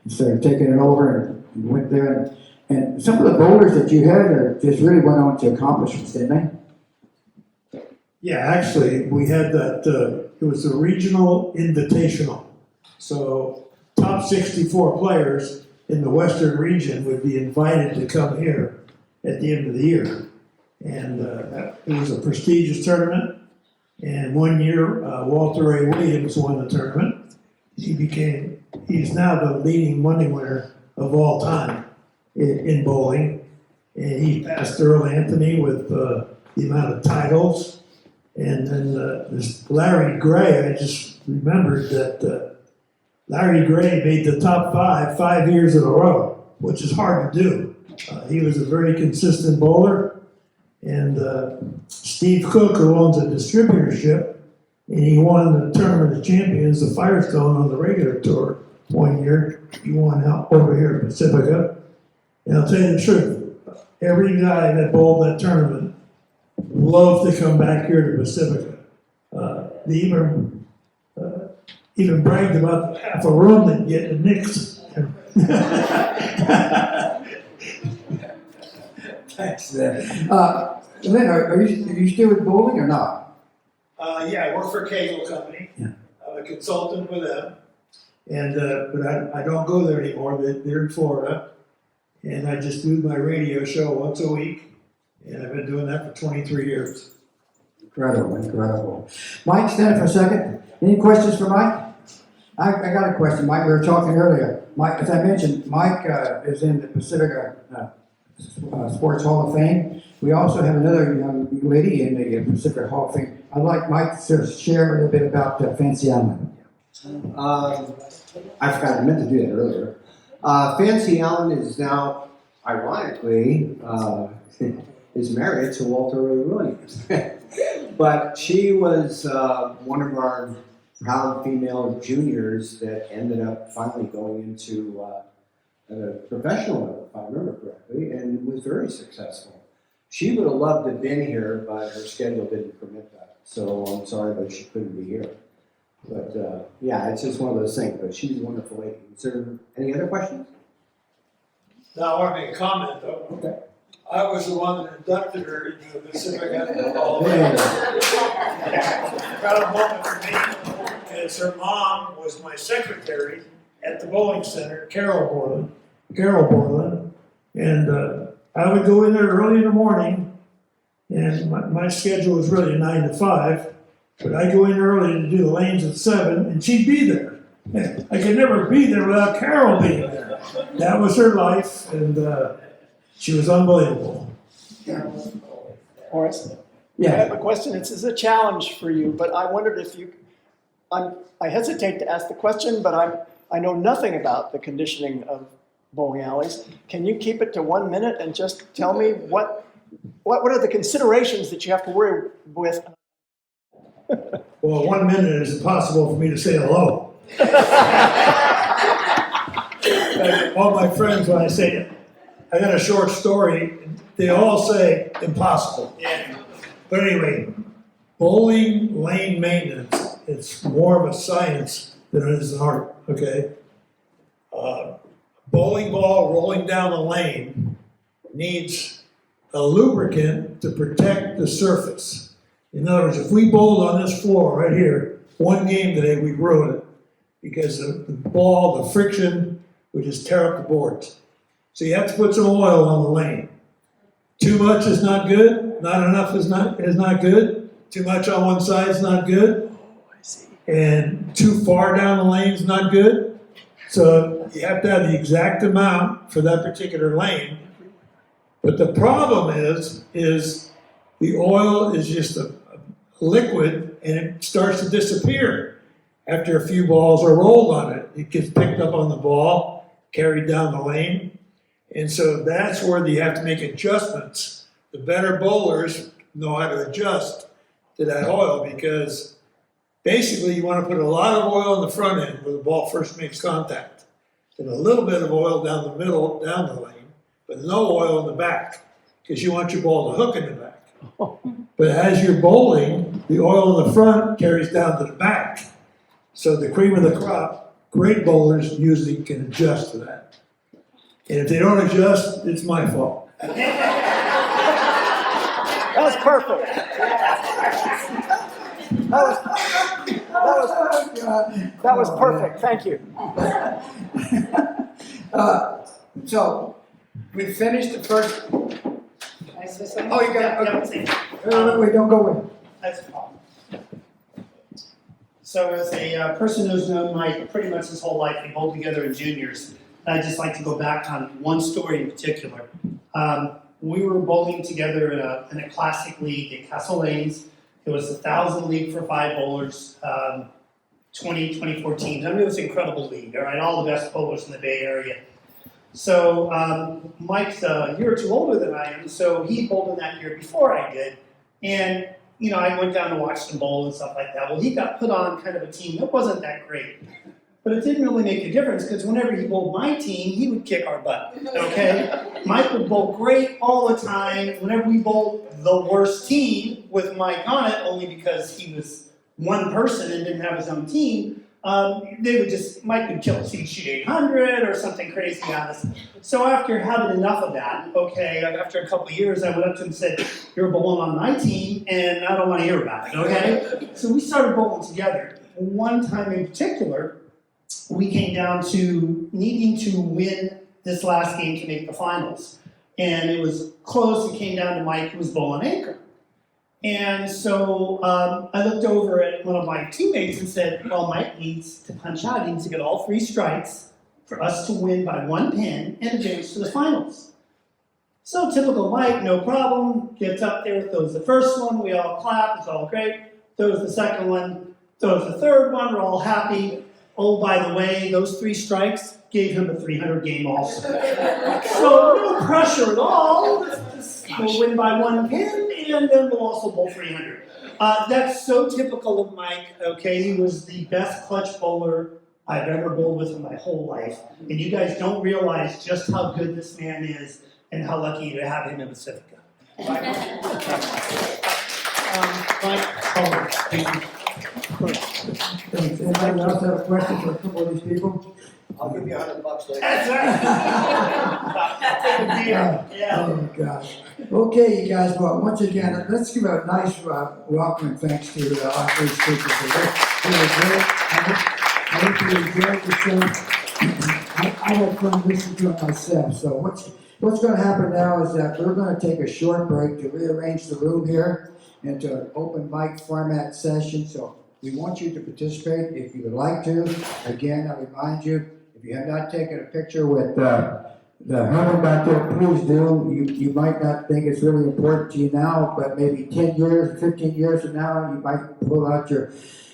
started taking it over and went there. And some of the boulders that you had just really went on to accomplishments, didn't they? Yeah, actually, we had that, it was a regional invitational. So top 64 players in the Western region would be invited to come here at the end of the year. And it was a prestigious tournament. And one year, Walter A. Williams won the tournament. He's now the leading money winner of all time in bowling. And he passed Earl Anthony with the amount of titles. And then this Larry Gray, I just remembered that Larry Gray made the top 5 years in a row, which is hard to do. He was a very consistent bowler. And Steve Cook, who owns a distributorship, and he won the Tournament of Champions, the Firestone, on the regular tour one year. He won out over here at Pacifica. And I'll tell you the truth, every guy that bowled that tournament loved to come back here to Pacifica. They even bragged about half a room they'd get in Knicks. Thanks, Lynn. Lynn, are you still with bowling or not? Yeah, I work for a cable company. Yeah. I'm a consultant with them. And but I don't go there anymore. They're in Florida. And I just do my radio show once a week. And I've been doing that for 23 years. Incredible, incredible. Mike, stand up for a second. Any questions for Mike? I got a question, Mike. We were talking earlier. Mike, as I mentioned, Mike is in the Pacifica Sports Hall of Fame. We also have another young lady in the Pacific Hall of Fame. I'd like Mike to share a little bit about Fancy Allen. I forgot, I meant to do that earlier. Fancy Allen is now, ironically, is married to Walter Ray Williams. But she was one of our proud female juniors that ended up finally going into a professional level, if I remember correctly, and was very successful. She would have loved to have been here, but her schedule didn't permit that. So I'm sorry, but she couldn't be here. But yeah, it's just one of those things. But she's a wonderful lady. Is there any other questions? Now, I want to make a comment, though. Okay. I was the one that inducted her into the Pacific Hall of Fame. Proud moment for me, as her mom was my secretary at the bowling center, Carol Borland. And I would go in there early in the morning, and my schedule was really 9 to 5, but I'd go in early to do the lanes at 7, and she'd be there. I could never be there without Carol being there. That was her life, and she was unbelievable. Horace? Yeah. I have a question. This is a challenge for you, but I wondered if you, I hesitate to ask the question, but I know nothing about the conditioning of bowling alleys. Can you keep it to 1 minute and just tell me what are the considerations that you have to worry with? Well, 1 minute is impossible for me to say hello. All my friends, when I say I got a short story, they all say impossible. Yeah. But anyway, bowling lane maintenance, it's more of a science than it is an art, okay? Bowling ball rolling down the lane needs a lubricant to protect the surface. In other words, if we bowled on this floor right here, one game today, we'd ruin it because the ball, the friction would just tear up the boards. So you have to put some oil on the lane. Too much is not good. Not enough is not good. Too much on one side is not good. And too far down the lane is not good. So you have to have the exact amount for that particular lane. But the problem is the oil is just a liquid and it starts to disappear after a few balls are rolled on it. It gets picked up on the ball, carried down the lane. And so that's where you have to make adjustments. The better bowlers know how to adjust to that oil because basically you want to put a lot of oil in the front end where the ball first makes contact. And a little bit of oil down the middle, down the lane, but no oil in the back because you want your ball to hook in the back. But as you're bowling, the oil in the front carries down to the back. So the cream of the crop, great bowlers usually can adjust to that. And if they don't adjust, it's my fault. That was perfect. That was perfect. Thank you. So, we finished the first, Can I say something? Oh, you got it. Yeah, Okay. yeah, wait, don't go in. That's a problem. So as a person who's known Mike pretty much his whole life, we bowled together in juniors. I'd just like to go back on one story in particular. We were bowling together in a classic league at Castle Lanes. It was 1,000 league for 5 bowlers, 24 teams. I mean, it was an incredible league, all right? All the best bowlers in the Bay Area. So Mike's a year or two older than I am, so he bowled in that year before I did. And, you know, I went down to watch them bowl and stuff like that. Well, he got put on kind of a team that wasn't that great. But it didn't really make a difference because whenever he bowled my team, he would kick our butt, okay? Mike would bowl great all the time. Whenever we bowled the worst team with Mike on it, only because he was one person and didn't have his own team, Mike would kill us. He'd shoot 800 or something crazy on us. So after having enough of that, okay, after a couple of years, I went up to him and said, "You're bowling on my team, and I don't want to hear about it," okay? So we started bowling together. One time in particular, we came down to needing to win this last game to make the finals. And it was close. It came down to Mike, who was bowling anchor. And so I looked over at one of my teammates and said, well, Mike needs to punch out. He needs to get all 3 strikes for us to win by 1 pin and advance to the finals. So typical Mike, no problem, gets up there, throws the first one, we all clap, it's all great. Throws the second one, throws the third one, we're all happy. Oh, by the way, those 3 strikes gave him a 300 game also. So no pressure at all. We'll win by 1 pin, and then we'll also bowl 300. That's so typical of Mike, okay? He was the best clutch bowler I've ever bowled with in my whole life. And you guys don't realize just how good this man is and how lucky to have him in Pacifica. Mike, thank you. Thanks. Anybody else have a question for a couple of these people? I'll give you $100 later. That's right. That's a good deal. Yeah. Oh, gosh. Okay, you guys, well, once again, let's give a nice welcome and thanks to all 3 speakers. They were great. I hope you enjoyed the show. I had fun listening to it myself. So what's going to happen now is that we're going to take a short break to rearrange the room here into an open mic format session. So we want you to participate if you would like to. Again, I remind you, if you have not taken a picture with the Herman back there, please do. You might not think it's really important to you now, but maybe 10 years, 15 years from now, you might pull out your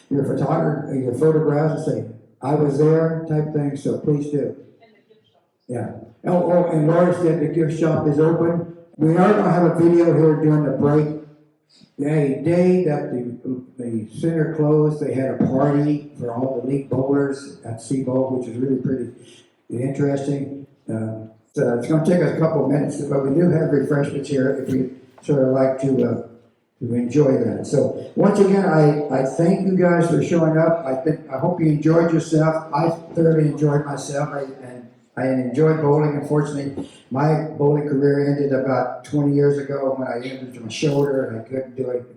photographs and say, I was there, type thing, so please do. Yeah. Oh, and Laura said the gift shop is open. We are going to have a video here during the break. The day that the center closed, they had a party for all the league bowlers at Seabowl, which is really pretty interesting. So it's going to take us a couple of minutes, but we do have refreshments here if you sort of like to enjoy that. So once again, I thank you guys for showing up. I hope you enjoyed yourself. I thoroughly enjoyed myself. I enjoyed bowling. Unfortunately, my bowling career ended about 20 years ago when I injured my shoulder and I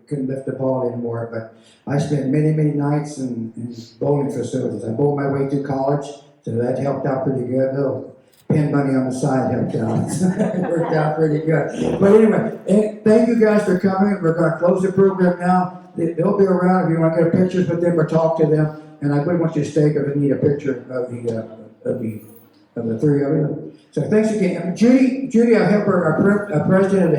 couldn't lift the ball anymore. But I spent many, many nights in bowling facilities. I bowled my way through college, so that helped out pretty good. Little pin money on the side helped out. It worked out pretty good. But anyway, thank you guys for coming. We're going to close the program now. They'll be around if you want to get pictures with them or talk to them. And I wouldn't want you to stay because we need a picture of the of the three of you. So thanks again. Judy, I help our president of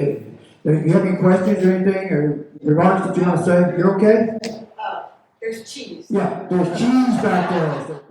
do you have any questions or anything, or remarks that you want to say? You're okay? There's cheese. Yeah, there's cheese back there. So